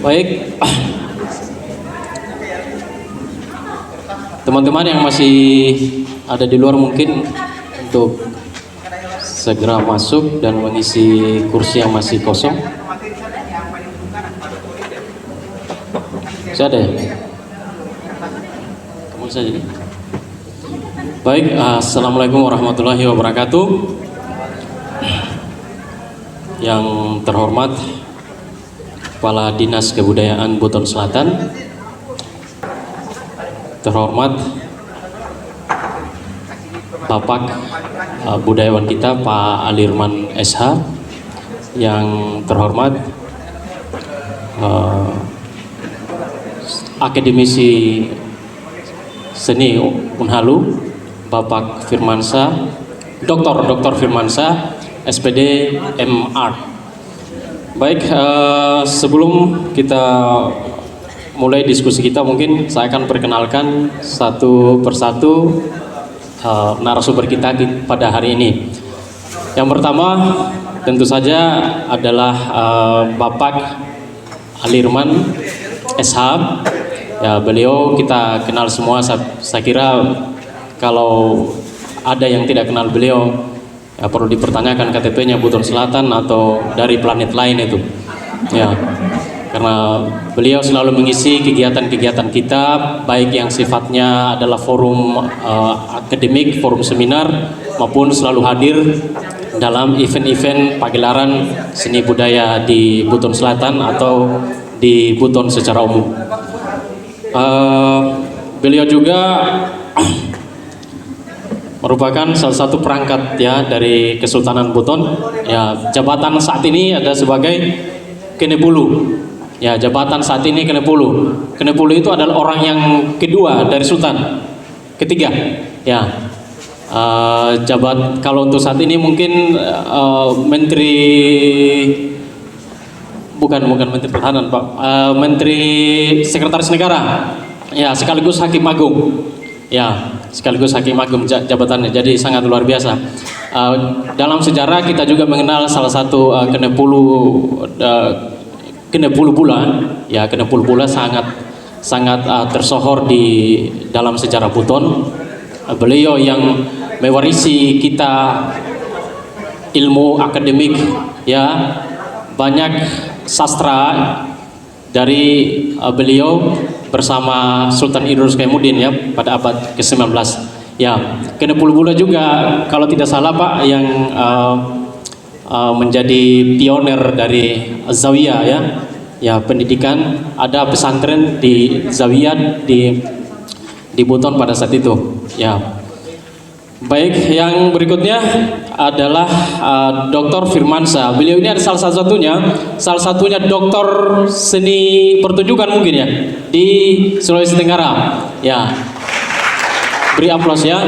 Baik, teman-teman yang masih ada di luar mungkin untuk segera masuk dan mengisi kursi yang masih kosong. Bisa ada ya? Kamu saja. Baik, assalamualaikum warahmatullahi wabarakatuh. Yang terhormat Kepala Dinas Kebudayaan Buton Selatan, terhormat Bapak budayawan kita Pak Alirman SH, yang terhormat akademisi seni Unhalu Bapak Firmansyah, Dr. Firmansyah SPD M.Art. Baik, sebelum kita mulai diskusi kita, mungkin saya akan perkenalkan satu persatu narasumber kita pada hari ini. Yang pertama tentu saja adalah Bapak Alirman SH. Ya, beliau kita kenal semua. Saya kira kalau ada yang tidak kenal beliau, ya perlu dipertanyakan KTP-nya Buton Selatan atau dari planet lain itu. Ya, karena beliau selalu mengisi kegiatan-kegiatan kita, baik yang sifatnya adalah forum akademik, forum seminar, maupun selalu hadir dalam event-event pagelaran seni budaya di Buton Selatan atau di Buton secara umum. Beliau juga merupakan salah satu perangkat ya dari Kesultanan Buton. Ya, jabatan saat ini ada sebagai Kenepulu. Ya, jabatan saat ini Kenepulu. Kenepulu itu adalah orang yang kedua dari Sultan, ketiga. Ya, kalau untuk saat ini mungkin Menteri bukan Menteri Pertahanan, Pak, Menteri Sekretaris Negara. Ya, sekaligus Hakim Agung. Ya, sekaligus Hakim Agung jabatannya, jadi sangat luar biasa. Dalam sejarah kita juga mengenal salah satu Kenepulu Bula. Ya, Kenepulu Bula sangat tersohor di dalam sejarah Buton. Beliau yang mewarisi kita ilmu akademik, ya, banyak sastra dari beliau bersama Sultan Idrus Kaimuddin ya pada abad ke-19. Ya, Kenepulu Bula juga kalau tidak salah Pak yang menjadi pioner dari Zawiyah ya. Ya, pendidikan, ada pesantren di Zawiyah di Buton pada saat itu. Ya. Baik, yang berikutnya adalah Dr. Firmansyah. Beliau ini ada salah satunya doktor seni pertunjukan mungkin ya di Sulawesi Tenggara. Ya, beri aplaus ya.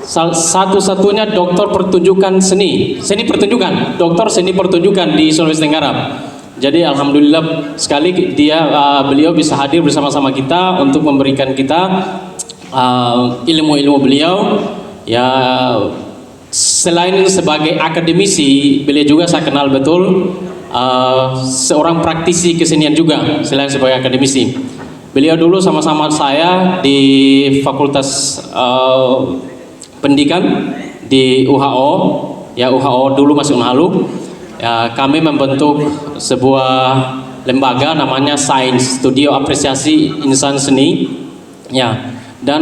Satu-satunya doktor pertunjukan doktor seni pertunjukan di Sulawesi Tenggara. Jadi alhamdulillah sekali beliau bisa hadir bersama-sama kita untuk memberikan kita ilmu-ilmu beliau. Ya, selain sebagai akademisi, beliau juga saya kenal betul seorang praktisi kesenian juga selain sebagai akademisi. Beliau dulu sama-sama saya di Fakultas Pendidikan di UHO. Ya, UHO dulu masih Unhalu. Ya, kami membentuk sebuah lembaga namanya Sains Studio Apresiasi Insan Seni. Ya, dan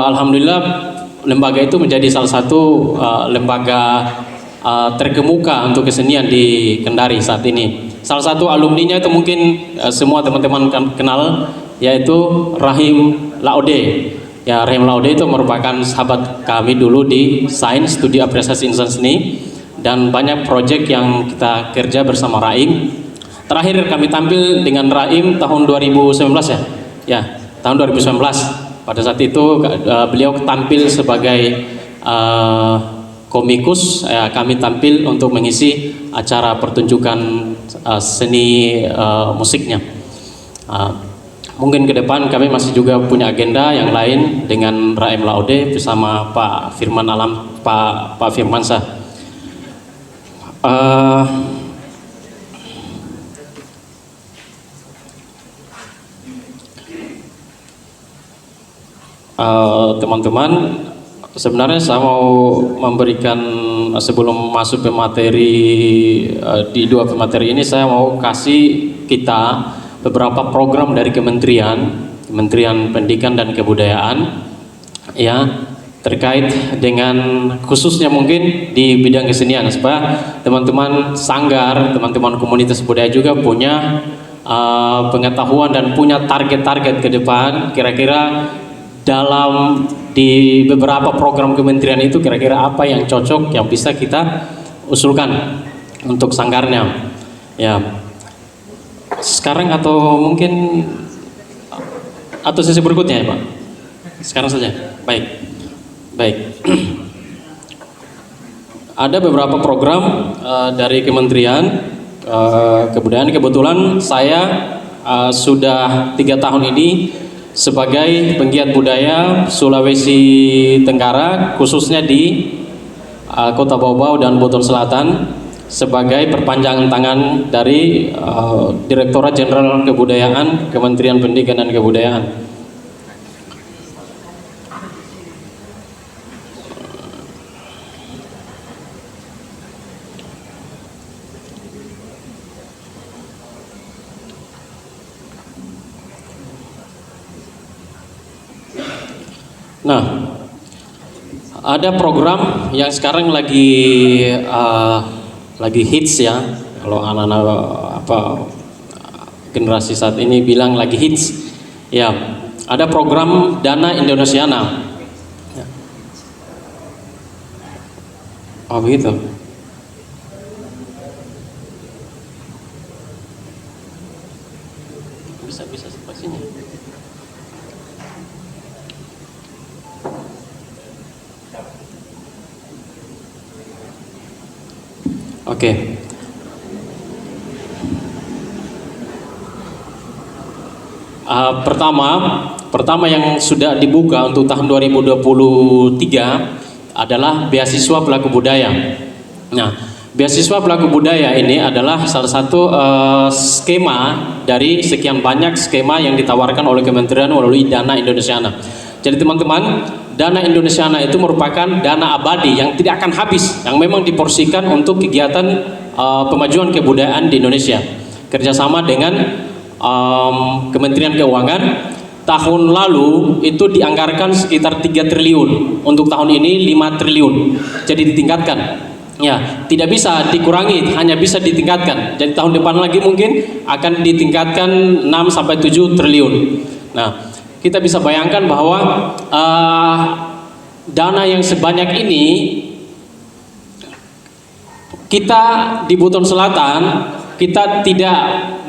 alhamdulillah lembaga itu menjadi salah satu lembaga terkemuka untuk kesenian di Kendari saat ini. Salah satu alumninya itu mungkin semua teman-teman kenal, yaitu Rahim Laude. Ya, Rahim Laude itu merupakan sahabat kami dulu di Sains Studi Apresiasi Insan Seni, dan banyak proyek yang kita kerja bersama Rahim. Terakhir kami tampil dengan Rahim tahun 2019 ya. Ya, tahun 2019. Pada saat itu beliau tampil sebagai komikus, kami tampil untuk mengisi acara pertunjukan seni musiknya. Mungkin ke depan kami masih juga punya agenda yang lain dengan Rahim Laude bersama Pak Firmansyah. teman-teman, sebenarnya saya mau memberikan sebelum masuk ke materi di dua pemateri ini, saya mau kasih kita beberapa program dari Kementerian Pendidikan dan Kebudayaan ya, terkait dengan khususnya mungkin di bidang kesenian, supaya teman-teman sanggar, teman-teman komunitas budaya juga punya pengetahuan dan punya target-target ke depan, kira-kira dalam di beberapa program kementerian itu kira-kira apa yang cocok yang bisa kita usulkan untuk sanggarnya ya. Sekarang atau mungkin atau sesi berikutnya ya Pak? Sekarang saja. Baik. Ada beberapa program dari Kementerian Kebudayaan. Kebetulan saya sudah 3 tahun ini sebagai penggiat budaya Sulawesi Tenggara, khususnya di Kota Bau-Bau dan Buton Selatan, sebagai perpanjangan tangan dari Direktorat Jenderal Kebudayaan Kementerian Pendidikan dan Kebudayaan. Nah, ada program yang sekarang lagi hits ya, kalau anak-anak generasi saat ini bilang lagi hits ya. Ada program Dana Indonesiana. Oh begitu. Bisa sepertinya. Oke. Pertama yang sudah dibuka untuk tahun 2023 adalah beasiswa pelaku budaya. Nah, beasiswa pelaku budaya ini adalah salah satu skema dari sekian banyak skema yang ditawarkan oleh Kementerian melalui Dana Indonesiana. Jadi teman-teman, Dana Indonesiana itu merupakan dana abadi yang tidak akan habis, yang memang diporsikan untuk kegiatan pemajuan kebudayaan di Indonesia. Kerjasama dengan Kementerian Keuangan. Tahun lalu itu dianggarkan sekitar 3 triliun, untuk tahun ini 5 triliun. Jadi ditingkatkan. Ya, tidak bisa dikurangi, hanya bisa ditingkatkan. Jadi tahun depan lagi mungkin akan ditingkatkan 6 sampai 7 triliun. Nah, kita bisa bayangkan bahwa dana yang sebanyak ini kita di Buton Selatan, kita tidak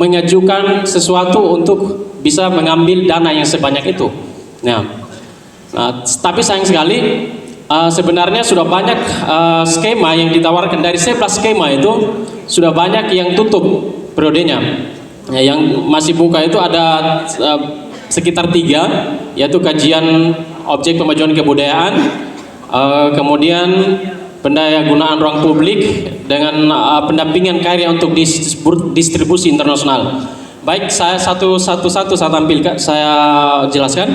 mengajukan sesuatu untuk bisa mengambil dana yang sebanyak itu. Nah, tapi sayang sekali sebenarnya sudah banyak skema yang ditawarkan. Dari 11 skema itu sudah banyak yang tutup periodenya. Ya, yang masih buka itu ada sekitar 3, yaitu kajian objek pemajuan kebudayaan, kemudian pendayagunaan ruang publik dengan pendampingan karya untuk distribusi internasional. Baik, saya satu-satu saya tampilkan, saya jelaskan.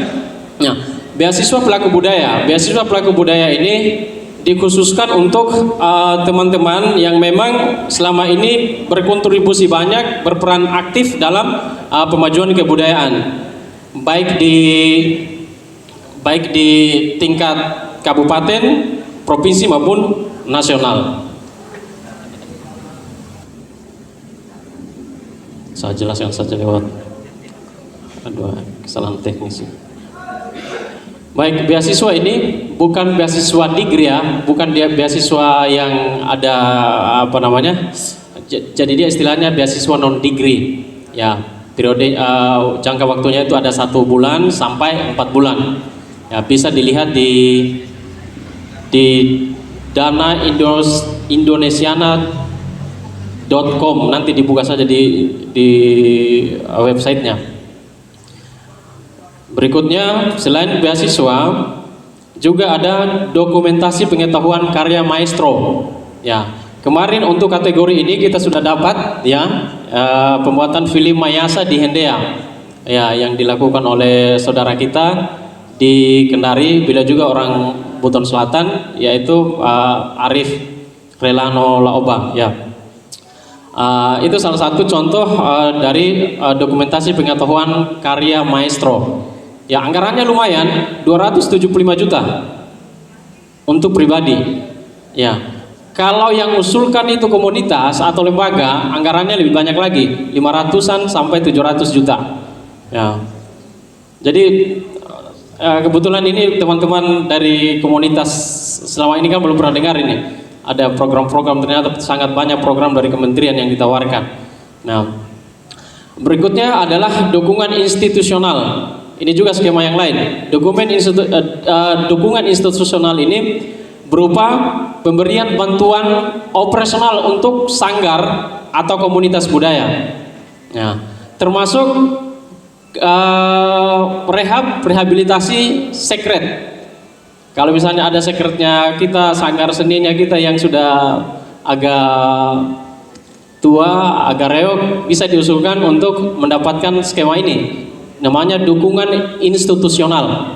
Nah, beasiswa pelaku budaya. Beasiswa pelaku budaya ini dikhususkan untuk teman-teman yang memang selama ini berkontribusi banyak, berperan aktif dalam pemajuan kebudayaan, baik di tingkat kabupaten, provinsi maupun nasional. Saya jelaskan saja lewat kesalahan teknis. Baik, beasiswa ini bukan beasiswa degree ya, bukan dia beasiswa yang ada apa namanya. Jadi dia istilahnya beasiswa non degree ya. Periode jangka waktunya itu ada 1 bulan sampai 4 bulan. Ya, bisa dilihat di Dana Indonesiana.com, nanti dibuka saja di websitenya. Berikutnya, selain beasiswa juga ada dokumentasi pengetahuan karya maestro. Ya, kemarin untuk kategori ini kita sudah dapat ya pembuatan film Mayasa di Hendea ya, yang dilakukan oleh saudara kita di Kendari, beliau juga orang Buton Selatan, yaitu Arif Relano Laoba, ya. Itu salah satu contoh dari dokumentasi pengetahuan karya maestro. Ya, anggarannya lumayan, 275 juta untuk pribadi. Ya, kalau yang usulkan itu komunitas atau lembaga, anggarannya lebih banyak lagi, 500-an sampai 700 juta. Ya, jadi kebetulan ini teman-teman dari komunitas selama ini kan belum pernah dengar ini. Ada program-program, ternyata sangat banyak program dari kementerian yang ditawarkan. Nah, berikutnya adalah dukungan institusional. Ini juga skema yang lain. Dukungan institusional ini berupa pemberian bantuan operasional untuk sanggar atau komunitas budaya. Nah, termasuk rehabilitasi sekret. Kalau misalnya ada sekretnya kita, sanggar seninya kita yang sudah agak tua, agak reog, bisa diusulkan untuk mendapatkan skema ini. Namanya dukungan institusional.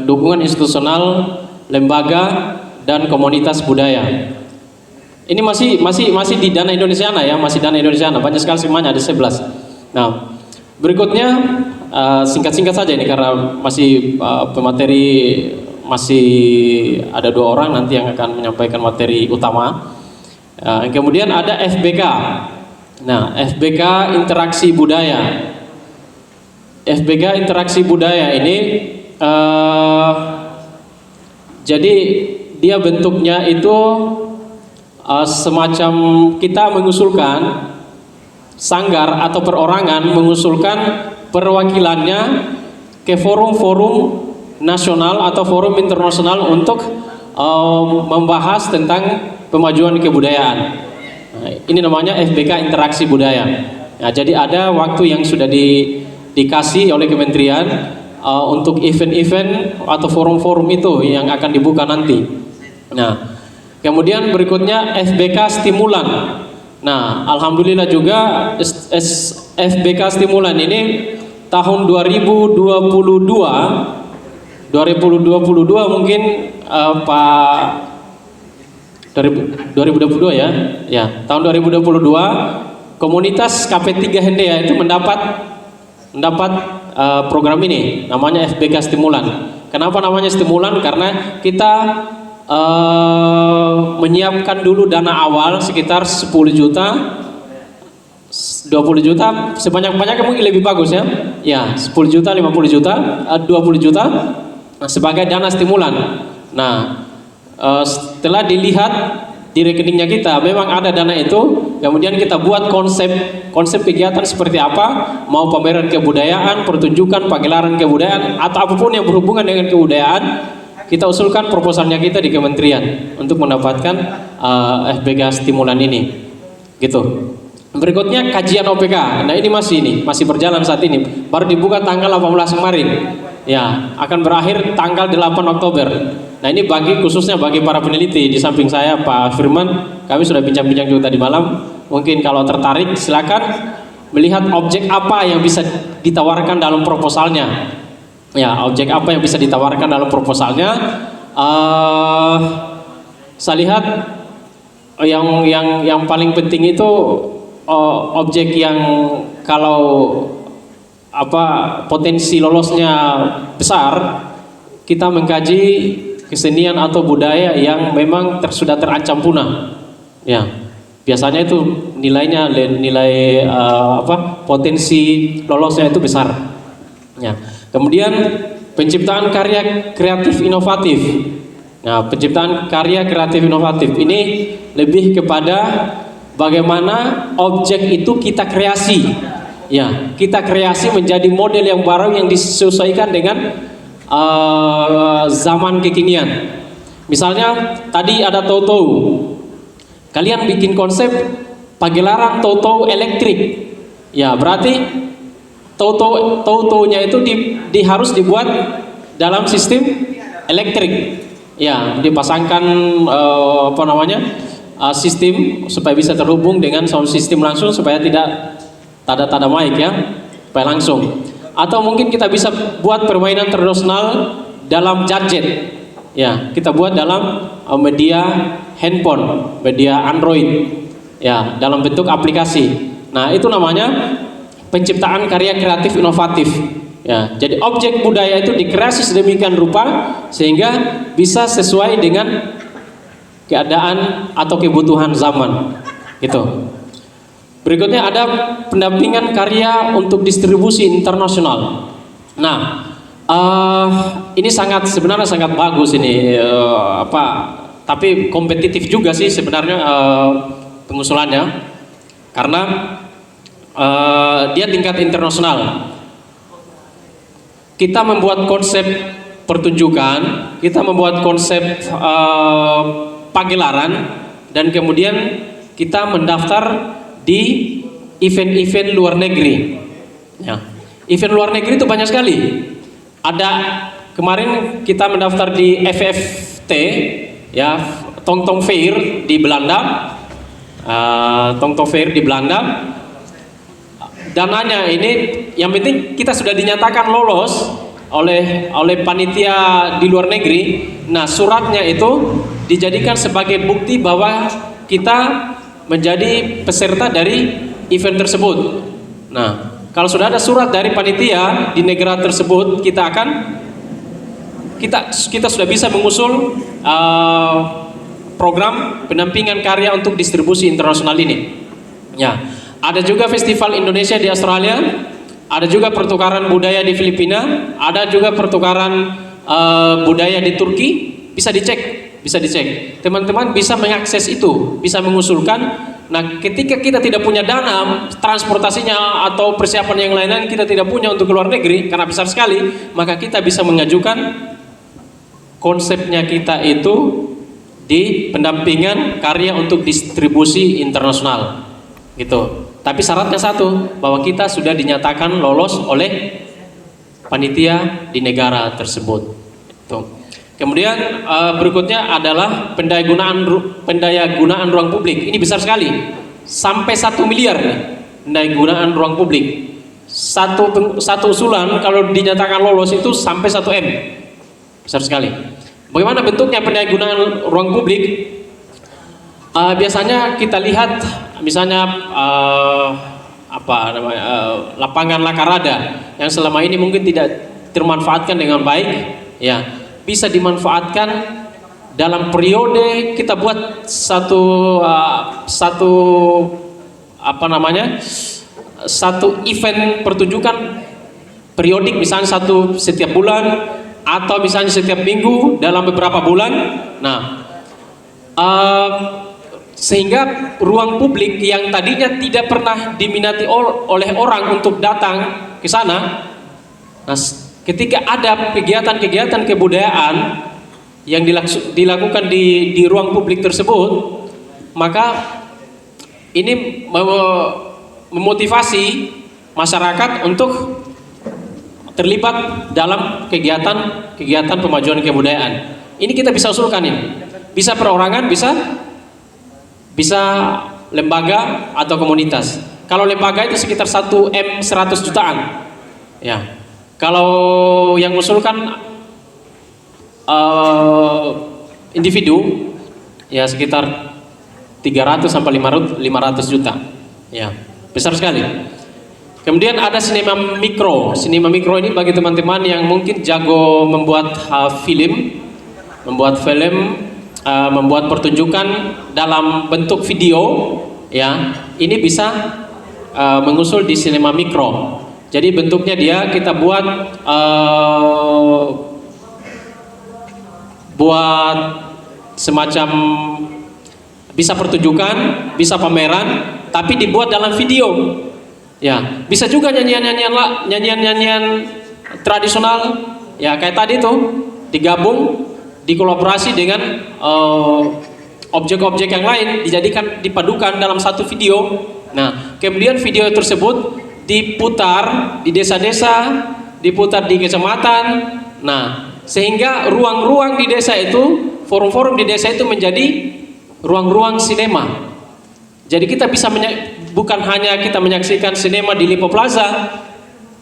Dukungan institusional lembaga dan komunitas budaya. Ini masih di dana Indonesiana ya, masih dana Indonesiana. Banyak sekali skemanya, ada 11. Nah, berikutnya singkat-singkat saja ini karena masih pemateri masih ada 2 orang nanti yang akan menyampaikan materi utama. Kemudian ada FBK. Nah, FBK interaksi budaya. FBK interaksi budaya ini jadi dia bentuknya itu semacam kita mengusulkan sanggar atau perorangan mengusulkan perwakilannya ke forum-forum nasional atau forum internasional untuk membahas tentang pemajuan kebudayaan. Nah, ini namanya FBK interaksi budaya. Nah, jadi ada waktu yang sudah dikasih oleh kementerian untuk event-event atau forum-forum itu yang akan dibuka nanti. Nah, kemudian berikutnya FBK stimulan. Nah, alhamdulillah juga FBK stimulan ini tahun 2022 mungkin Pak 2022 ya. Ya, tahun 2022 komunitas KP3 Hendea itu mendapat program ini namanya FBK stimulan. Kenapa namanya stimulan? Karena kita menyiapkan dulu dana awal sekitar 10 juta 20 juta, sebanyak-banyaknya mungkin lebih bagus ya. Ya, 10 juta, 50 juta, 20 juta sebagai dana stimulan. Nah, setelah dilihat di rekeningnya kita memang ada dana itu, kemudian kita buat konsep kegiatan seperti apa, mau pameran kebudayaan, pertunjukan, pagelaran kebudayaan atau apapun yang berhubungan dengan kebudayaan, kita usulkan proposalnya kita di kementerian untuk mendapatkan FBK stimulan ini. Gitu. Berikutnya kajian OPK. Nah, ini masih berjalan saat ini. Baru dibuka tanggal 18 kemarin. Ya, akan berakhir tanggal 8 Oktober. Nah, ini khususnya bagi para peneliti. Di samping saya Pak Firman, kami sudah bincang-bincang juga tadi malam. Mungkin kalau tertarik silakan melihat objek apa yang bisa ditawarkan dalam proposalnya. Ya, objek apa yang bisa ditawarkan dalam proposalnya. Saya lihat yang paling penting itu objek yang kalau potensi lolosnya besar, kita mengkaji kesenian atau budaya yang memang sudah terancam punah. Ya, biasanya itu nilai potensi lolosnya itu besar. Ya. Kemudian penciptaan karya kreatif inovatif. Nah, penciptaan karya kreatif inovatif ini lebih kepada bagaimana objek itu kita kreasi, ya, kita kreasi menjadi model yang baru yang disesuaikan dengan zaman kekinian. Misalnya tadi ada Toto, kalian bikin konsep pagelaran Toto elektrik, ya berarti Toto-nya itu harus dibuat dalam sistem elektrik, ya dipasangkan sistem supaya bisa terhubung dengan sound system langsung supaya tidak tanda mic ya, supaya langsung. atau mungkin kita bisa buat permainan tradisional dalam gadget. Ya, kita buat dalam media handphone, media Android. Ya, dalam bentuk aplikasi. Nah, itu namanya penciptaan karya kreatif inovatif. Ya, jadi objek budaya itu dikreasi sedemikian rupa sehingga bisa sesuai dengan keadaan atau kebutuhan zaman. Gitu. Berikutnya ada pendampingan karya untuk distribusi internasional. Nah, ini sebenarnya sangat bagus ini, tapi kompetitif juga sih sebenarnya pengusulannya, karena dia tingkat internasional. Kita membuat konsep pertunjukan, kita membuat konsep pagelaran, dan kemudian kita mendaftar di event-event luar negeri. Ya. Event luar negeri itu banyak sekali. Ada kemarin kita mendaftar di FFT, ya, Tongtong Fair di Belanda. Tongtong Fair di Belanda. Dananya ini, yang penting kita sudah dinyatakan lolos oleh panitia di luar negeri. Nah, suratnya itu dijadikan sebagai bukti bahwa kita menjadi peserta dari event tersebut. Nah, kalau sudah ada surat dari panitia di negara tersebut, kita sudah bisa mengusul program pendampingan karya untuk distribusi internasional ini. Ya, ada juga Festival Indonesia di Australia, ada juga pertukaran budaya di Filipina, ada juga pertukaran budaya di Turki. Bisa dicek. Teman-teman bisa mengakses itu, bisa mengusulkan. Nah, ketika kita tidak punya dana transportasinya atau persiapan yang lain-lain, kita tidak punya untuk ke luar negeri karena besar sekali, maka kita bisa mengajukan konsepnya kita itu di pendampingan karya untuk distribusi internasional, gitu. Tapi syaratnya satu, bahwa kita sudah dinyatakan lolos oleh panitia di negara tersebut. Tuh. Kemudian berikutnya adalah pendayagunaan ruang publik. Ini besar sekali, sampai 1 miliar nih, pendayagunaan ruang publik. Satu usulan kalau dinyatakan lolos itu sampai 1 M, besar sekali. Bagaimana bentuknya pendayagunaan ruang publik? Biasanya kita lihat, misalnya lapangan Lakarada yang selama ini mungkin tidak termanfaatkan dengan baik, ya. Bisa dimanfaatkan dalam periode kita buat satu event pertunjukan periodik, misalnya setiap bulan atau misalnya setiap minggu dalam beberapa bulan. Nah, sehingga ruang publik yang tadinya tidak pernah diminati oleh orang untuk datang ke sana, nah, ketika ada kegiatan-kegiatan kebudayaan yang dilakukan di ruang publik tersebut, maka ini memotivasi masyarakat untuk terlibat dalam kegiatan pemajuan kebudayaan. Ini kita bisa usulkan ini. Bisa perorangan, bisa lembaga atau komunitas. Kalau lembaga itu sekitar 1 M 100 jutaan. Ya. Kalau yang mengusulkan individu, ya sekitar 300 sampai 500 juta. Ya, besar sekali. Kemudian ada sinema mikro. Sinema mikro ini bagi teman-teman yang mungkin jago membuat film, membuat pertunjukan dalam bentuk video, ya. Ini bisa mengusul di sinema mikro. Jadi bentuknya kita buat semacam bisa pertunjukan, bisa pameran, tapi dibuat dalam video. Ya, bisa juga nyanyian tradisional, ya kayak tadi tuh digabung, dikolaborasi dengan objek-objek yang lain, dipadukan dalam satu video. Nah, kemudian video tersebut diputar di desa-desa, diputar di kecamatan. Nah, sehingga ruang-ruang di desa itu, forum-forum di desa itu menjadi ruang-ruang sinema. Jadi kita bisa bukan hanya kita menyaksikan sinema di Lipo Plaza,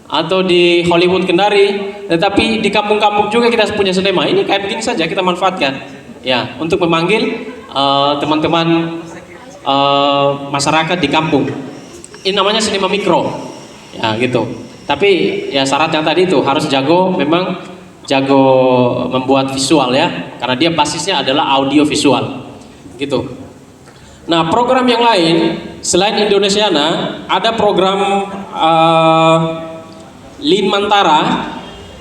atau di Hollywood Kendari, tetapi di kampung-kampung juga kita punya sinema. Ini kayak begini saja kita manfaatkan, ya, untuk memanggil teman-teman masyarakat di kampung. Ini namanya sinema mikro, ya gitu. Tapi ya syaratnya tadi itu harus memang jago membuat visual ya, karena dia basisnya adalah audio visual, gitu. Nah, program yang lain selain Indonesiana ada program Lin Mantara,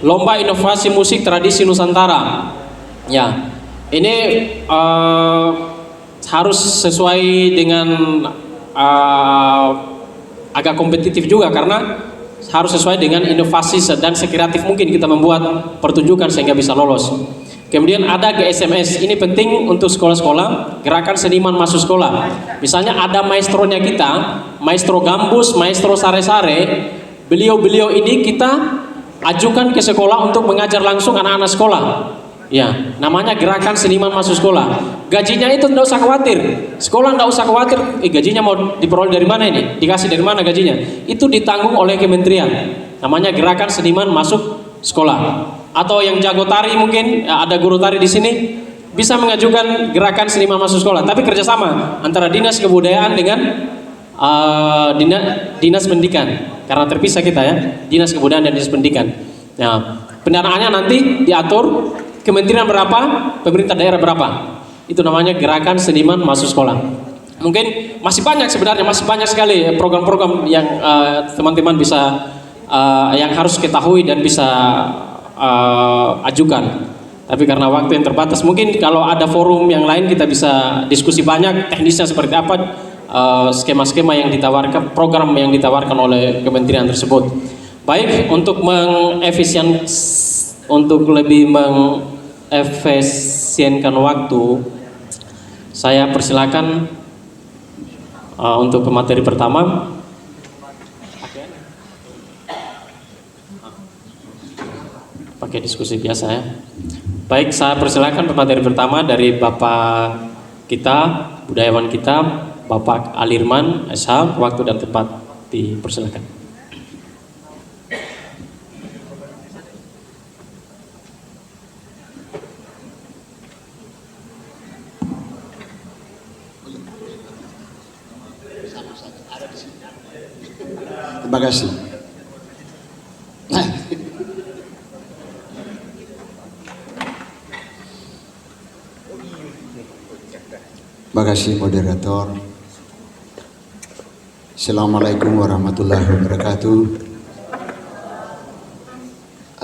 Lomba Inovasi Musik Tradisi Nusantara. Ya, ini harus sesuai dengan agak kompetitif juga, karena harus sesuai dengan inovasi dan sekreatif mungkin kita membuat pertunjukan sehingga bisa lolos. Kemudian ada GSMS, ini penting untuk sekolah-sekolah, gerakan seniman masuk sekolah. Misalnya ada maestronya kita, maestro gambus, maestro sare-sare. Beliau-beliau ini kita ajukan ke sekolah untuk mengajar langsung anak-anak sekolah. Ya, namanya gerakan seniman masuk sekolah. Gajinya itu tidak usah khawatir. Sekolah tidak usah khawatir, gajinya mau diperoleh dari mana ini? Dikasih dari mana gajinya? Itu ditanggung oleh kementerian. Namanya gerakan seniman masuk sekolah. Atau yang jago tari mungkin, ada guru tari di sini, bisa mengajukan gerakan seniman masuk sekolah. Tapi kerjasama antara dinas kebudayaan dengan dinas pendidikan, karena terpisah kita ya, dinas kebudayaan dan dinas pendidikan. Nah, pendanaannya nanti diatur kementerian berapa, pemerintah daerah berapa. Itu namanya gerakan seniman masuk sekolah. Mungkin masih banyak sebenarnya, masih banyak sekali program-program yang teman-teman bisa yang harus ketahui dan bisa ajukan. Tapi karena waktu yang terbatas, mungkin kalau ada forum yang lain kita bisa diskusi banyak teknisnya seperti apa, skema-skema yang ditawarkan, program yang ditawarkan oleh kementerian tersebut. Baik, untuk lebih mengefisienkan waktu, saya persilakan untuk ke materi pertama. Pakai diskusi biasa ya. Baik, saya persilakan pemateri pertama dari Bapak kita, budayawan kita, Bapak Alirman SH. Waktu dan tempat dipersilakan. Terima kasih. Terima kasih moderator. Assalamualaikum warahmatullahi wabarakatuh.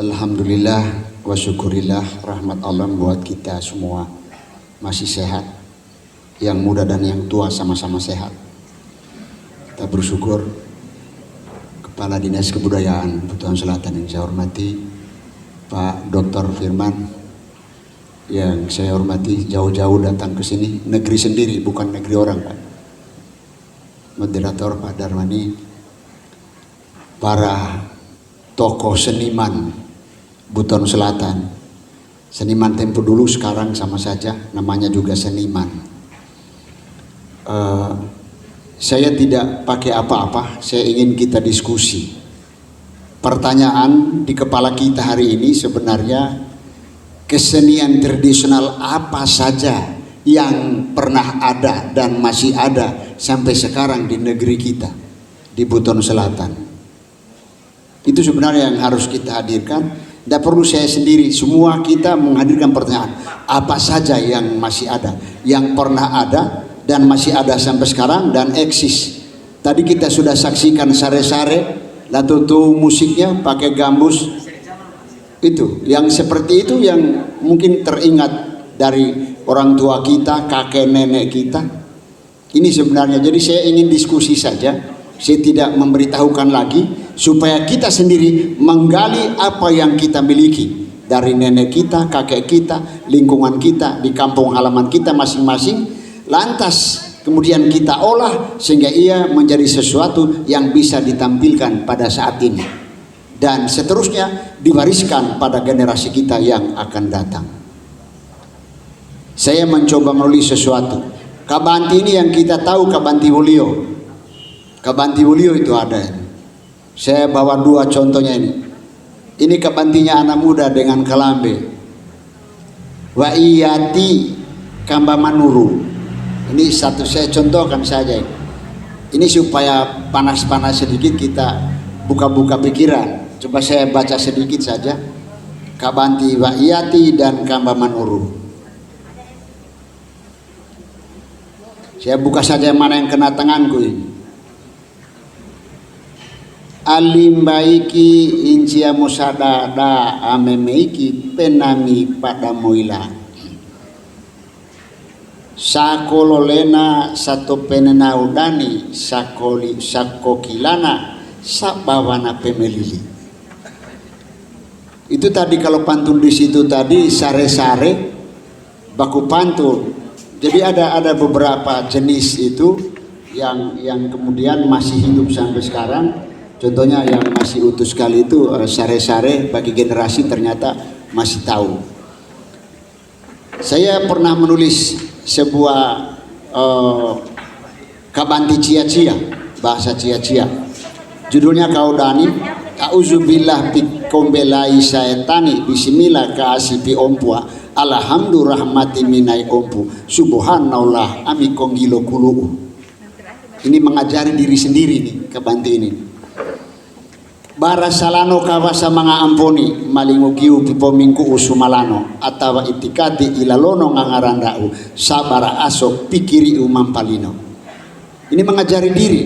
Alhamdulillah wa syukurillah, rahmat Allah buat kita semua masih sehat. Yang muda dan yang tua sama-sama sehat. Kita bersyukur. Kepala Dinas Kebudayaan Butuan Selatan yang saya hormati, Pak Dr. Firman, yang saya hormati, jauh-jauh datang ke sini, negeri sendiri bukan negeri orang, Pak. Moderator Pak Darmani, para tokoh seniman Buton Selatan, seniman tempo dulu sekarang sama saja, namanya juga seniman. Saya tidak pakai apa-apa, saya ingin kita diskusi. Pertanyaan di kepala kita hari ini sebenarnya, kesenian tradisional apa saja yang pernah ada dan masih ada sampai sekarang di negeri kita, di Buton Selatan. Itu sebenarnya yang harus kita hadirkan. Tidak perlu saya sendiri, semua kita menghadirkan pertanyaan, apa saja yang masih ada, yang pernah ada dan masih ada sampai sekarang dan eksis. Tadi kita sudah saksikan sare-sare, lalu tuh musiknya pakai gambus. Itu yang seperti itu yang mungkin teringat dari orang tua kita, kakek nenek kita. Ini sebenarnya, jadi saya ingin diskusi saja, saya tidak memberitahukan lagi, supaya kita sendiri menggali apa yang kita miliki dari nenek kita, kakek kita, lingkungan kita, di kampung halaman kita masing-masing. Lantas kemudian kita olah sehingga ia menjadi sesuatu yang bisa ditampilkan pada saat ini, dan seterusnya diwariskan pada generasi kita yang akan datang. Saya mencoba menulis sesuatu. Kabanti ini yang kita tahu, Kabanti Wulio. Kabanti Wulio itu ada. Saya bawa dua contohnya ini. Ini kebantinya anak muda dengan kelambe. Wa iyati kamba manuru. Ini satu saya contohkan saja. Ini supaya panas-panas sedikit kita buka-buka pikiran. Coba saya baca sedikit saja. Kabanti wa iyati dan kamba manuru. Saya buka saja mana yang kena tanganku ini. Alimbaiki incia musada da amemeiki penami pada moila sakololena satu penena udani sakokilana sabawana pemelili. Itu tadi kalau pantun di situ tadi sare-sare baku pantun. Jadi ada beberapa jenis itu yang kemudian masih hidup sampai sekarang. Contohnya yang masih utuh sekali itu sare-sare, bagi generasi ternyata masih tahu. Saya pernah menulis sebuah kabanti cia-cia, bahasa cia-cia. Judulnya Kaudani, Auzubillah pikombelai saetani bismillah kaasipi ompua alhamdurrahmati minai ompu subhanallah ami konggilo kulu. Ini mengajari diri sendiri nih kabanti ini. Bara salano kawasa mga amponi malingugiu pipomingku usumalano atawa itikadi ilalono ngangarandau sabara aso pikiri umampalino. Ini mengajari diri.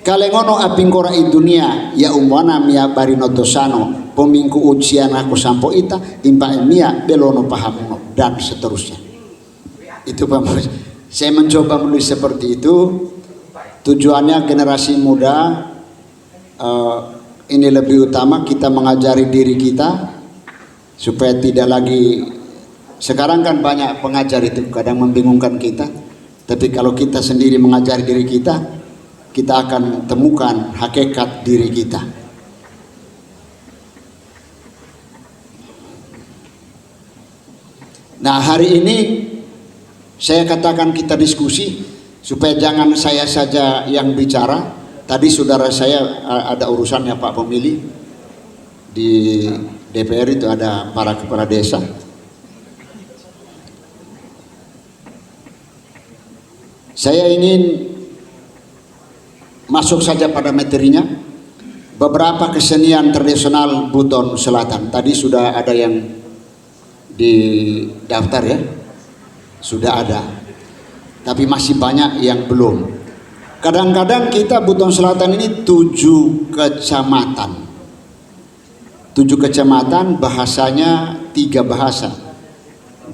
Kalengono apingkora i dunia ya umwana mia barino tosano pomingku uciana ko sampo ita impa mia belono pahamuno dan seterusnya. Itu Pak. Saya mencoba menulis seperti itu. Tujuannya generasi muda ini lebih utama kita mengajari diri kita supaya tidak lagi, sekarang kan banyak pengajar itu kadang membingungkan kita, tapi kalau kita sendiri mengajari diri kita akan temukan hakikat diri kita. Nah, hari ini saya katakan kita diskusi supaya jangan saya saja yang bicara. Tadi saudara saya ada urusannya Pak Pemilih di DPR itu ada para kepala desa. Saya ingin masuk saja pada materinya. Beberapa kesenian tradisional Buton Selatan. Tadi sudah ada yang di daftar ya. Sudah ada. Tapi masih banyak yang belum. Kadang-kadang kita Buton Selatan ini 7 kecamatan. 7 kecamatan bahasanya 3 bahasa.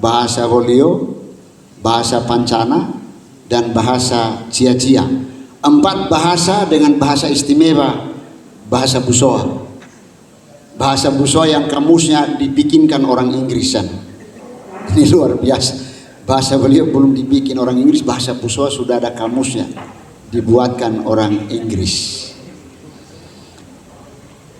Bahasa Wolio, bahasa Pancana, dan bahasa Cia-Cia. 4 bahasa dengan bahasa istimewa, bahasa Busoa. Bahasa Busoa yang kamusnya dibikinkan orang Inggrisan. Ini luar biasa. Bahasa Wolio belum dibikin orang Inggris, bahasa Busoa sudah ada kamusnya. Dibuatkan orang Inggris.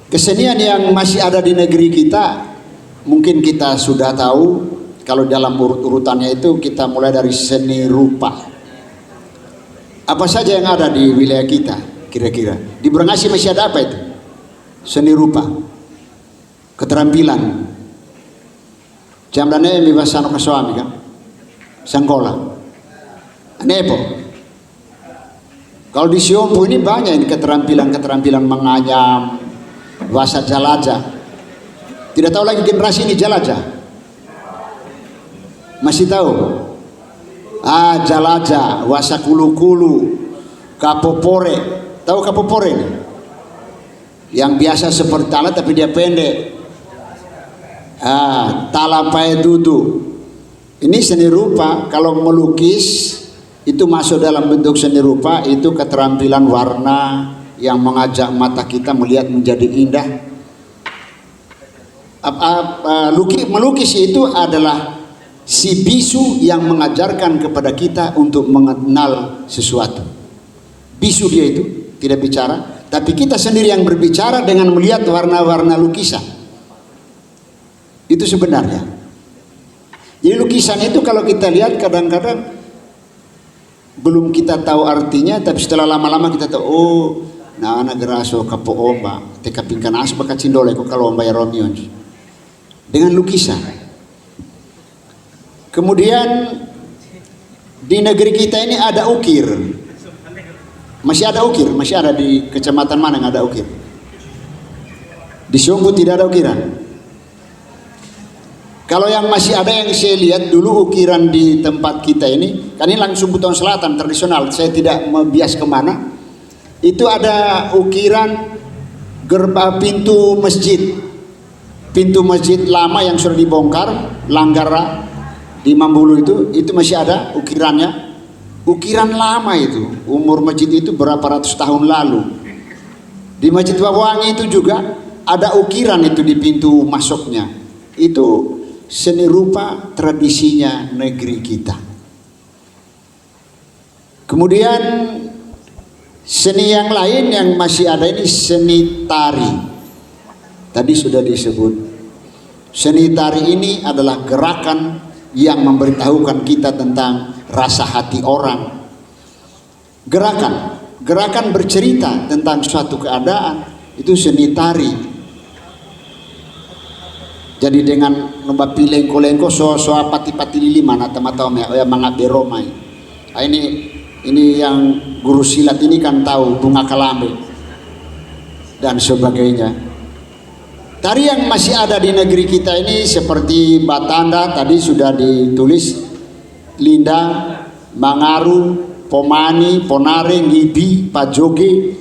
Kesenian yang masih ada di negeri kita mungkin kita sudah tahu. Kalau dalam urut-urutannya itu kita mulai dari seni rupa. Apa saja yang ada di wilayah kita kira-kira? Di Brengasi masih ada apa itu? Seni rupa, keterampilan. Jamdane mibasano kaswami kan? Sangkola. Anepo. Kalau di Siompu ini banyak ini keterampilan menganyam, bahasa Jalaja. Tidak tahu lagi generasi ini Jalaja. Masih tahu? Jalaja, wasa kulu-kulu, kapopore. Tahu kapopore ini? Yang biasa seperti tala tapi dia pendek. Talapai dudu. Ini seni rupa. Kalau melukis itu masuk dalam bentuk seni rupa, itu keterampilan warna yang mengajak mata kita melihat menjadi indah. Melukis itu adalah si bisu yang mengajarkan kepada kita untuk mengenal sesuatu. Bisu dia itu tidak bicara, tapi kita sendiri yang berbicara dengan melihat warna-warna lukisan. Itu sebenarnya. Jadi lukisan itu kalau kita lihat kadang-kadang belum kita tahu artinya, tapi setelah lama-lama kita tahu, oh na ana geraso kapo omba teka pingkan asba kacindole ko kalomba ya Romeo dengan lukisan. Kemudian di negeri kita ini ada ukir. Masih ada ukir, masih ada di kecamatan mana yang ada ukir? Di Sumbu tidak ada ukiran. Kalau yang masih ada yang saya lihat dulu ukiran di tempat kita ini, kan ini langsung Buton Selatan tradisional, saya tidak membias kemana. Itu ada ukiran gerbang pintu masjid lama yang sudah dibongkar, Langgara di Mambulu itu masih ada ukirannya. Ukiran lama itu, umur masjid itu berapa ratus tahun lalu. Di Masjid Wawangi itu juga ada ukiran itu di pintu masuknya. Itu seni rupa tradisinya negeri kita. Kemudian seni yang lain yang masih ada ini seni tari. Tadi sudah disebut. Seni tari ini adalah gerakan yang memberitahukan kita tentang rasa hati orang. Gerakan bercerita tentang suatu keadaan, itu seni tari. Jadi dengan lomba pilengko-lengko so pati-pati lili mana teman-teman ya mangabe Romai. Ini yang guru silat ini kan tahu bunga kalambe dan sebagainya. Tari yang masih ada di negeri kita ini seperti Batanda tadi sudah ditulis, Linda, Mangaru, Pomani, Ponare, Ngibi, Pajoge,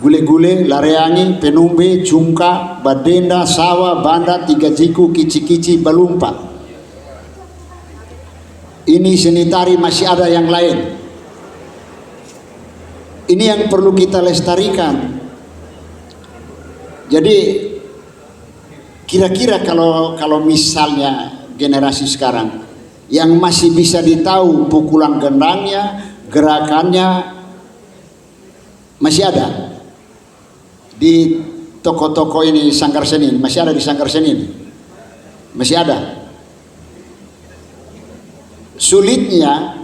Gule-gule, Lareangi, Penumbe, Cungka, Badenda, Sawa, Banda, Tiga Jiku, Kici-kici, Balumpa. Ini seni tari masih ada yang lain. Ini yang perlu kita lestarikan. Jadi kira-kira kalau misalnya generasi sekarang yang masih bisa ditahu pukulan gendangnya, gerakannya masih ada di toko-toko ini, Sanggar Seni masih ada di Sanggar Seni, masih ada. Sulitnya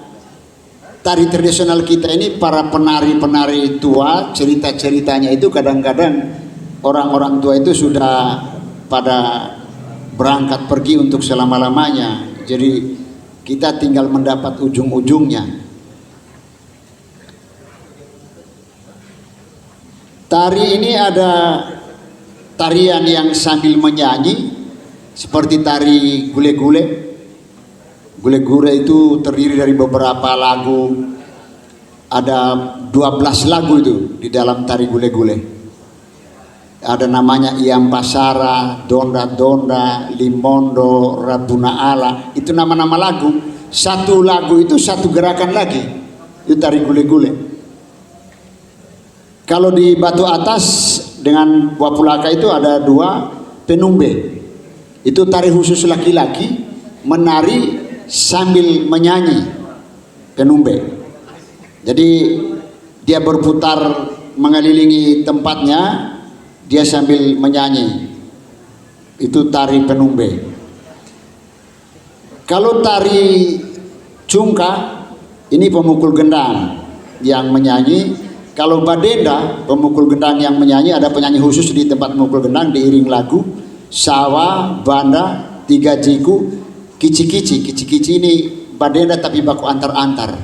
tari tradisional kita ini, para penari-penari tua, cerita-ceritanya itu kadang-kadang orang-orang tua itu sudah pada berangkat pergi untuk selama-lamanya. Jadi kita tinggal mendapat ujung-ujungnya. Tari ini ada tarian yang sambil menyanyi seperti tari gule-gule. Gule-gule itu terdiri dari beberapa lagu. Ada 12 lagu itu di dalam tari gule-gule. Ada namanya Iam Pasara, Donda-donda, Limondo, Rabuna Ala. Itu nama-nama lagu. Satu lagu itu satu gerakan lagi. Itu tari gule-gule. Kalau di Batu Atas dengan Wapulaka itu ada 2 penumbe. Itu tari khusus laki-laki menari sambil menyanyi, penumbe. Jadi dia berputar mengelilingi tempatnya, dia sambil menyanyi. Itu tari penumbe. Kalau tari cungka ini pemukul gendang yang menyanyi. Kalau badenda pemukul gendang yang menyanyi, ada penyanyi khusus di tempat memukul gendang diiring lagu. Sawa, Banda, Tiga Jiku, Kici-kici. Kici-kici ini badenda tapi baku antar-antar.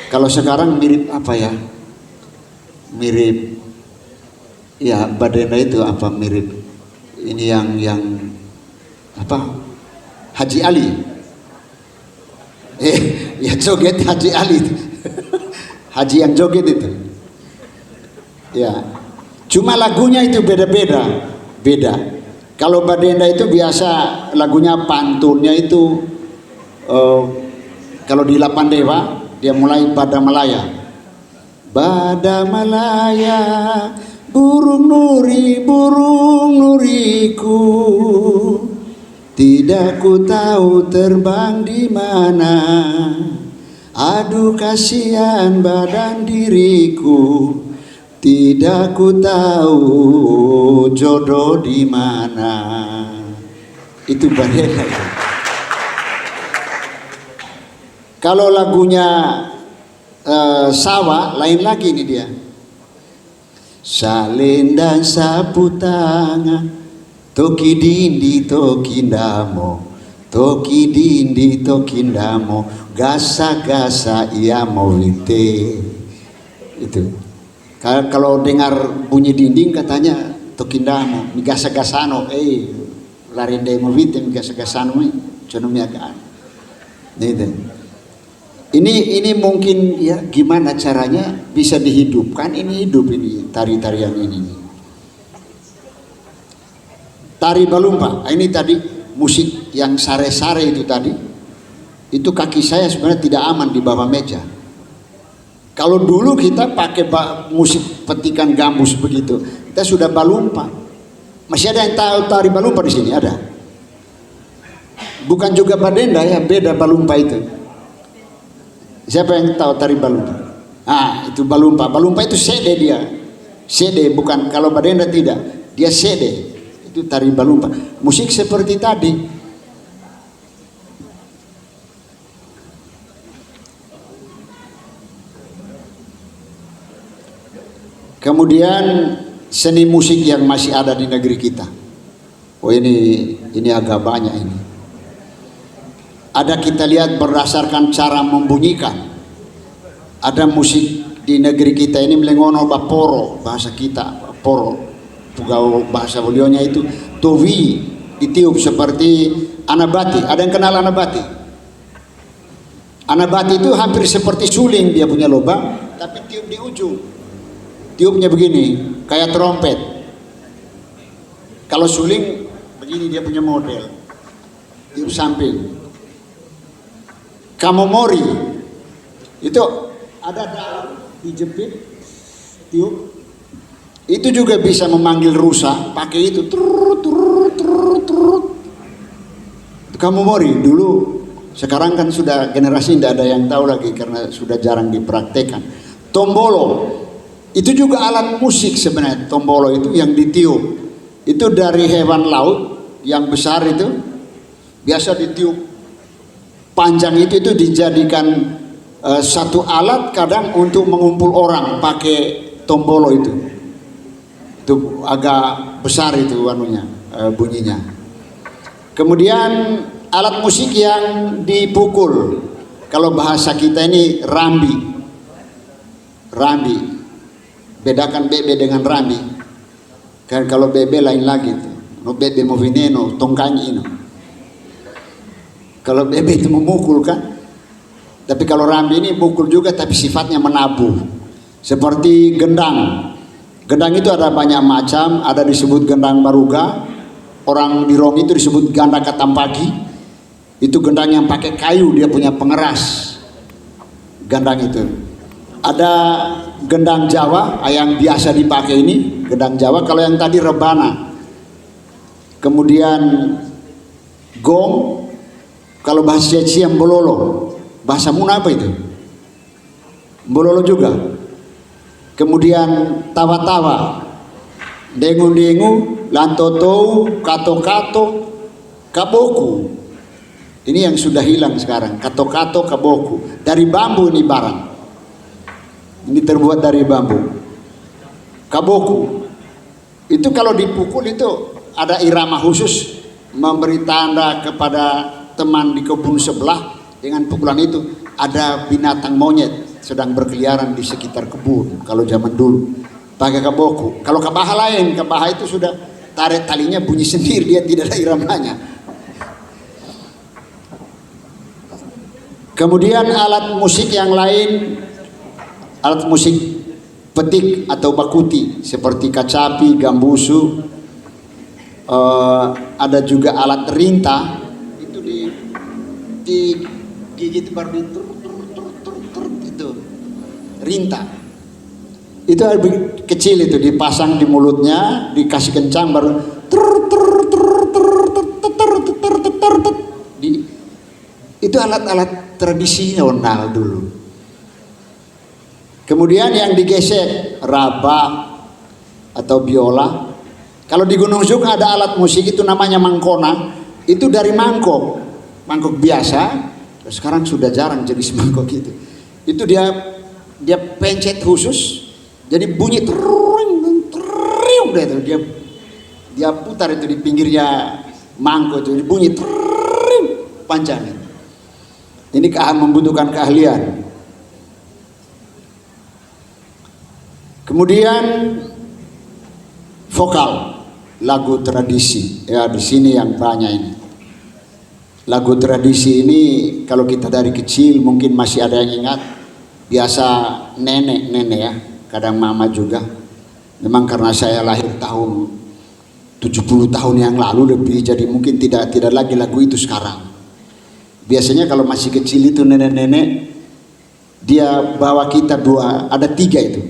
Kalau sekarang mirip apa ya? Mirip ya, badenda itu apa, mirip ini yang apa, Haji Ali. Ya joget Haji Ali. Haji yang joget itu. Ya. Cuma lagunya itu beda-beda. Beda. Kalau badenda itu biasa lagunya pantunnya itu kalau di Lapan Dewa dia mulai Bada Malaya. Bada Malaya, burung nuriku, tidak ku tahu terbang di mana. Aduh kasihan badan diriku, tidak ku tahu jodoh di mana. Itu badenda. Kalau lagunya Sawa lain lagi ini dia. salenda sapu tangan, toki dindi toki ndamo, toki dindi toki ndamo, gasa gasa ia mau vite. Itu kalau dengar bunyi dinding katanya toki ndamo, mi gasa gasano, larinde mau vite mi gasa gasano, cono mi agaan. Ini mungkin ya gimana caranya bisa dihidupkan, ini hidup ini tari-tarian ini. Tari balumpa, ini tadi musik yang sare-sare itu tadi, itu kaki saya sebenarnya tidak aman di bawah meja. Kalau dulu kita pakai musik petikan gambus begitu, kita sudah balumpa. Masih ada yang tahu tari balumpa di sini? Ada? Bukan juga badenda ya, beda balumpa itu. Siapa yang tahu tari balumpa? Itu balumpa. Balumpa itu sede dia. Sede, bukan, kalau badenda tidak. Dia sede. Itu tari balumpa. Musik seperti tadi. Kemudian seni musik yang masih ada di negeri kita. Oh ini agak banyak ini. Ada kita lihat berdasarkan cara membunyikan. Ada musik di negeri kita ini melengono baporo, bahasa kita poro, pugau bahasa beliaunya itu towi, ditiup seperti anabati. Ada yang kenal anabati? Anabati itu hampir seperti suling, dia punya lubang tapi tiup di ujung. Tiupnya begini, kayak trompet. Kalau suling begini dia punya model, tiup samping. Kamomori itu ada daun dijepit, tiup. Itu juga bisa memanggil rusa, pakai itu. Kamomori dulu, sekarang kan sudah generasi tidak ada yang tahu lagi karena sudah jarang dipraktekkan. Tombolo itu juga alat musik sebenarnya. Tombolo itu yang ditiup, itu dari hewan laut yang besar itu, biasa ditiup. Panjang itu dijadikan satu alat kadang untuk mengumpul orang pakai tombolo itu agak besar itu anunya, bunyinya. Kemudian alat musik yang dipukul, kalau bahasa kita ini rambi. Rambi, bedakan bebe dengan rambi kan. Kalau bebe lain lagi tuh, no bebe mo veneno tongkangi ini. Kalau bebe itu memukul kan, tapi kalau rambi ini pukul juga tapi sifatnya menabuh. Seperti gendang. Gendang itu ada banyak macam, ada disebut gendang baruga, orang di Rong itu disebut ganda katampagi. Itu gendang yang pakai kayu, dia punya pengeras. Gendang itu. Ada gendang Jawa yang biasa dipakai ini, gendang Jawa. Kalau yang tadi rebana. Kemudian gong. Kalau bahasa Ciam bololo, bahasa Muna apa itu? Bololo juga. Kemudian tawa-tawa, dengu-dengu, lantotou, kato-kato, kaboku. Ini yang sudah hilang sekarang, kato-kato, kaboku. Dari bambu ini barang. Ini terbuat dari bambu. Kaboku. Itu kalau dipukul itu ada irama khusus memberi tanda kepada teman di kebun sebelah. Dengan pukulan itu ada binatang monyet sedang berkeliaran di sekitar kebun. Kalau zaman dulu pakai kaboku. Kalau kabaha lain, kabaha itu sudah tarik talinya bunyi sendiri, dia tidak ada iramanya. Kemudian alat musik yang lain, alat musik petik atau bakuti seperti kacapi, gambusu, ada juga alat rintah. Digigit baru itu rintah. Itu kecil itu dipasang di mulutnya, dikasih kencang baru itu alat-alat tradisional dulu. Kemudian yang digesek raba atau biola. Kalau di Gunung Suk ada alat musik itu namanya mangkona, itu dari mangkok biasa, sekarang sudah jarang jadi semangkok gitu. Itu dia pencet khusus, jadi bunyi terung, deh tuh, dia putar itu di pinggirnya mangkok itu bunyi panjang. Ini membutuhkan keahlian. Kemudian vokal, lagu tradisi. Ya di sini yang banyak ini. Lagu tradisi ini kalau kita dari kecil mungkin masih ada yang ingat. Biasa nenek ya, kadang mama juga. Memang karena saya lahir tahun 70 tahun yang lalu lebih, jadi mungkin tidak lagi lagu itu sekarang. Biasanya kalau masih kecil itu nenek-nenek dia bawa kita ada 3 itu.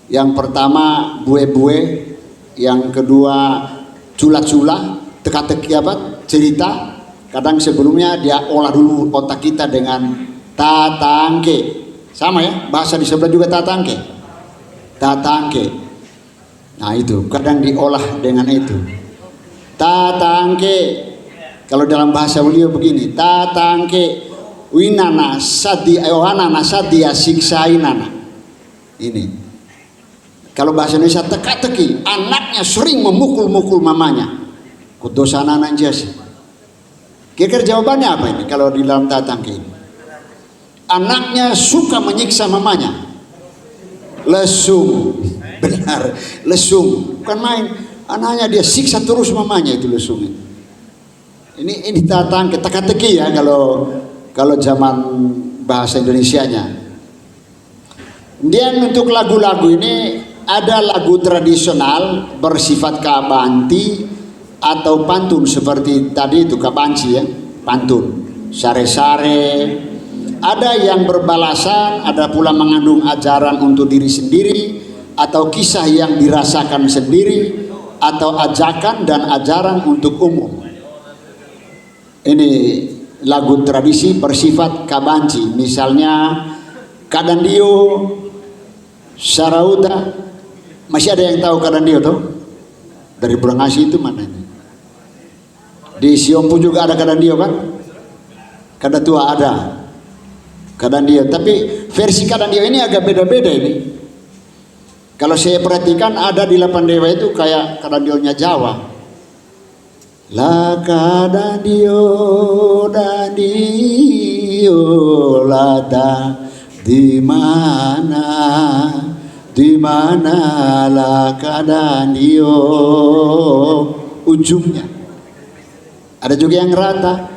Yang pertama bue-bue, yang kedua cula-cula, teka-teki cerita. Kadang sebelumnya dia olah dulu otak kita dengan tatangke. Sama ya, bahasa di sebelah juga tatangke. Tatangke. Nah itu kadang diolah dengan itu. Tatangke. Kalau dalam bahasa beliau begini, tatangke winana sadia siksainana. Ini. Kalau bahasa Indonesia teka-teki, anaknya sering memukul-mukul mamanya. Kudosa anak sih. Kira-kira jawabannya apa ini kalau di dalam tatangke ini? Anaknya suka menyiksa mamanya. Lesung. Benar, lesung. Bukan main. Anaknya dia siksa terus mamanya itu lesung ini. Ini tatangke, teka-teki ya kalau zaman bahasa Indonesianya. Kemudian untuk lagu-lagu ini ada lagu tradisional bersifat kabanti atau pantun seperti tadi itu kabanci ya, pantun, sare-sare. Ada yang berbalasan, ada pula mengandung ajaran untuk diri sendiri atau kisah yang dirasakan sendiri atau ajakan dan ajaran untuk umum. Ini lagu tradisi bersifat kabanci, misalnya Kadandio, Sarauda. Masih ada yang tahu Kadandio tuh? Dari Burangasih itu mana ini? Di Siompu juga ada Kadandio kan? Kadatua ada Kadandio, tapi versi Kadandio ini agak beda-beda ini. Kalau saya perhatikan ada di 8 Dewa itu kayak Kadandionya Jawa. La Kadandio lata di mana la Kadandio, ujungnya. Ada juga yang rata.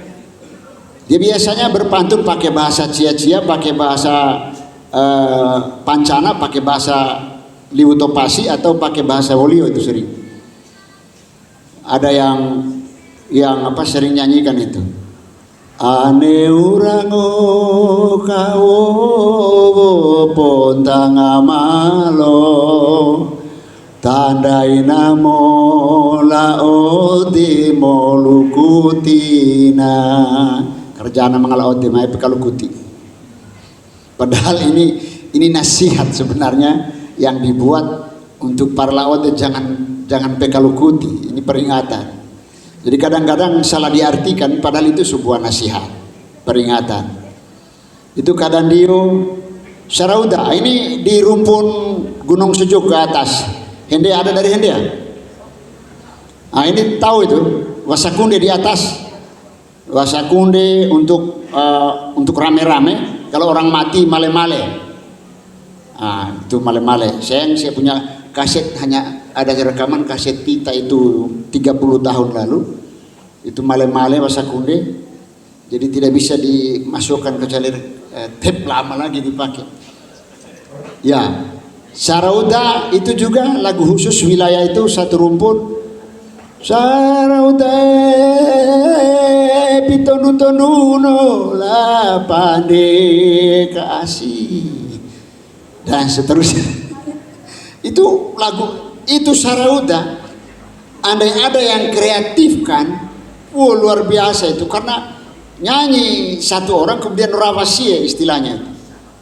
Dia biasanya berpantun pakai bahasa Cia-Cia, pakai bahasa Pancana, pakai bahasa Liwutopasi atau pakai bahasa Wolio itu sering. Ada yang sering nyanyikan itu. Ane urango kawo pontang amalo tandai namo laoti molukutina, kerjaan mengalaoti mai pekalukuti. Padahal ini nasihat sebenarnya yang dibuat untuk para laot, jangan pekalukuti. Ini peringatan. Jadi kadang-kadang salah diartikan, padahal itu sebuah nasihat, peringatan. Itu Kadandio, Sarauda. Ini di rumpun Gunung Sejuk ke atas. Hende ada dari Hende ya? Nah ini tahu itu, Wasakunde di atas. Wasakunde untuk rame-rame. Kalau orang mati male-male. Nah itu male-male. Saya punya kaset, hanya ada rekaman kaset pita itu 30 tahun lalu. Itu male-male Wasakunde. Jadi tidak bisa dimasukkan ke calir tape lama lagi dipakai. Ya, Sarauda itu juga lagu khusus wilayah itu, satu rumpun. Sarauda pitonu-tonuno la pande kasih dan seterusnya. Itu lagu itu Sarauda. Andai ada yang kreatif kan, luar biasa itu, karena nyanyi satu orang kemudian nurafasie istilahnya.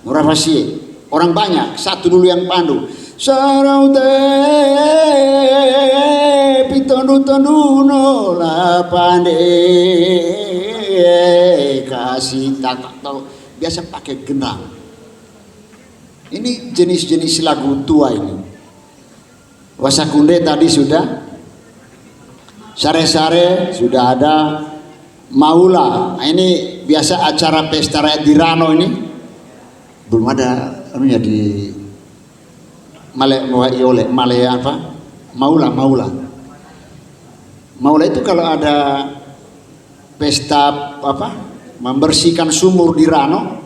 Nurafasie, orang banyak, satu dulu yang pandu. Sarauda pitonu-tonuno la pande kasih tak tahu, biasa pakai gendang. Ini jenis-jenis lagu tua ini. Wasakunde tadi sudah, sare-sare sudah ada, maula. Nah, ini biasa acara pesta rakyat di Rano ini belum ada anunya di Male apa? Maula itu kalau ada pesta apa? Membersihkan sumur di Rano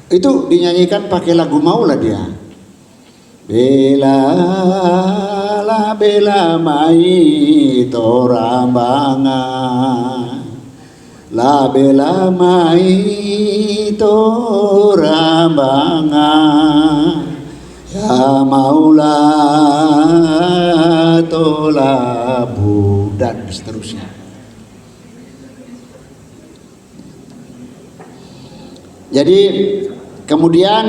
itu dinyanyikan pakai lagu maula dia. Bela la bela mai torambanga, la bela mai torambanga, ya maula tolabu, dan seterusnya. Jadi kemudian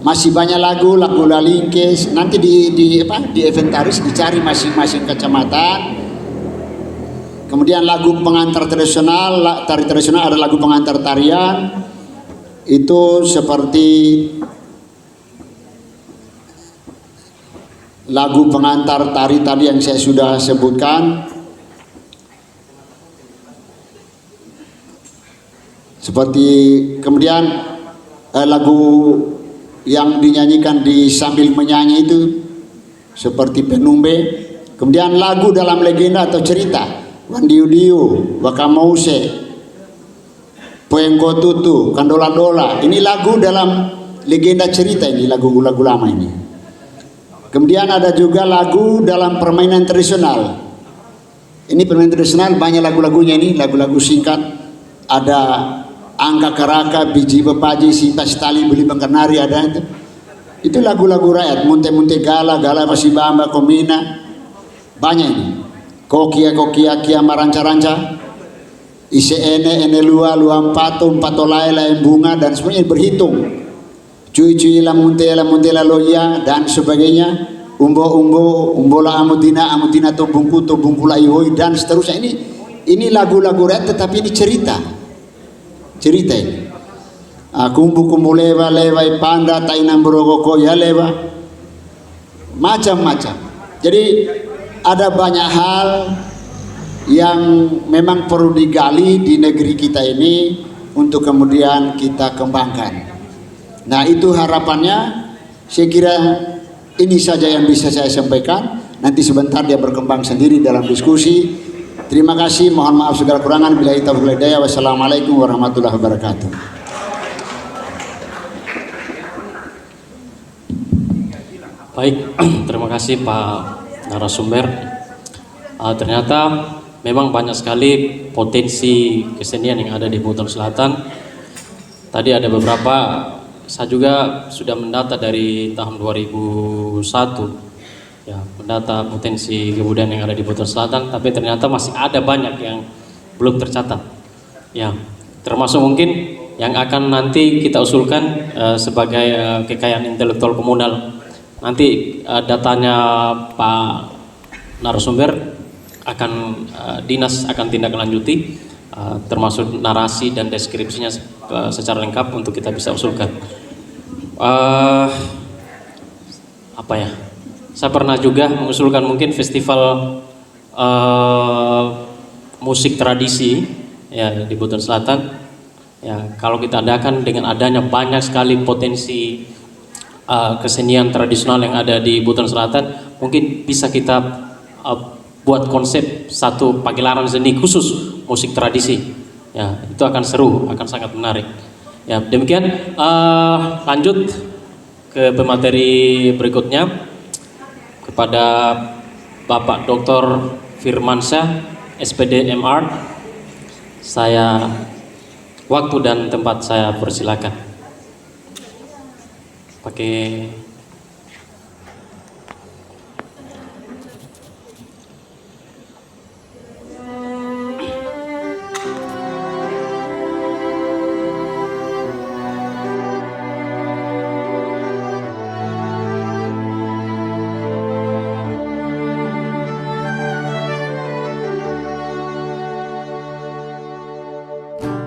masih banyak lagu lalingkes, nanti di inventaris dicari masing-masing kecamatan. Kemudian lagu pengantar tradisional, tari tradisional, ada lagu pengantar tarian itu seperti lagu pengantar tari tadi yang saya sudah sebutkan, seperti kemudian lagu yang dinyanyikan di sambil menyanyi itu seperti penumbe. Kemudian lagu dalam legenda atau cerita, Wandiu-diu, Wakamause, Poenggotutu, Kandola-dola. Ini lagu dalam legenda cerita, ini lagu-lagu lama ini. Kemudian ada juga lagu dalam permainan tradisional. Ini permainan tradisional banyak lagu-lagunya, ini lagu-lagu singkat. Ada angka karaka, biji bepaji, simpas tali, beli bangkanari, ada itu. Itu lagu-lagu rakyat, munte-munte gala, gala masibamba, komina, banyak ini. Kokia kia maranca-ranca, ise ene lua empato laila bunga, dan semuanya berhitung. Cuy la munte la loya, dan sebagainya. Umbo la amutina to bungkula ihoi, dan seterusnya. Ini lagu-lagu rakyat, tetapi ini cerita ini. Kumbu lewa panda tainam borogoko ya lewa, macam-macam. Jadi ada banyak hal yang memang perlu digali di negeri kita ini untuk kemudian kita kembangkan. Nah, itu harapannya. Saya kira ini saja yang bisa saya sampaikan. Nanti sebentar dia berkembang sendiri dalam diskusi. Terima kasih, mohon maaf segala kurangan. Billahi taufiq wal hidayah. Wassalamualaikum warahmatullahi wabarakatuh. Baik, terima kasih Pak narasumber. Ternyata memang banyak sekali potensi kesenian yang ada di Buton Selatan. Tadi ada beberapa, saya juga sudah mendata dari tahun 2001. Ya, mendata potensi kebudayaan yang ada di Buton Selatan, tapi ternyata masih ada banyak yang belum tercatat. Ya, termasuk mungkin yang akan nanti kita usulkan sebagai kekayaan intelektual komunal. Nanti datanya Pak narasumber akan dinas akan tindak lanjuti, termasuk narasi dan deskripsinya secara lengkap untuk kita bisa usulkan. Apa ya? Saya pernah juga mengusulkan mungkin festival musik tradisi ya di Buton Selatan. Ya, kalau kita adakan dengan adanya banyak sekali potensi kesenian tradisional yang ada di Buton Selatan, mungkin bisa kita buat konsep satu pagelaran seni khusus musik tradisi. Ya, itu akan seru, akan sangat menarik. Ya, demikian. Lanjut ke pemateri berikutnya. Kepada Bapak Dr. Firmansyah, SPD MR, saya waktu dan tempat saya persilakan. Pakai